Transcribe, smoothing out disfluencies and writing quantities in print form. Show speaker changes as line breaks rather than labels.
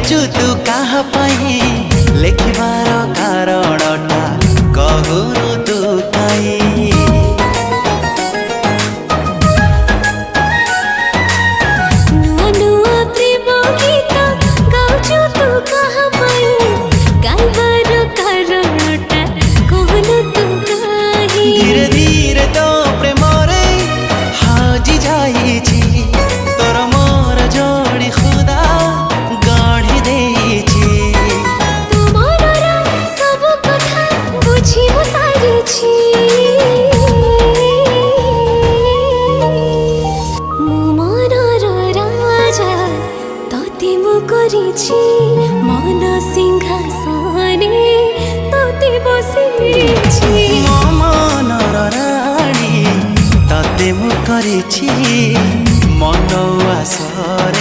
लिखुचु तू कहा पाई लिखिबार कारणटा कहूनु तू काई
नुआ नुआ प्रेम गीत गाउछु तू कहा पाई गाइबार कारणटा कहूनु तू काई
धीरे धीरे तो प्रेम रे हाजी जाइछि तोर मोर जोड़ी खुदा गढ़ी देछि
तुमर सब कथा बुझी मु सारिछि मु मनर राजा तते मु करिछि मन सिंहासने तते बसिछि
मो मनर रानी तते मु करिछि मन आसर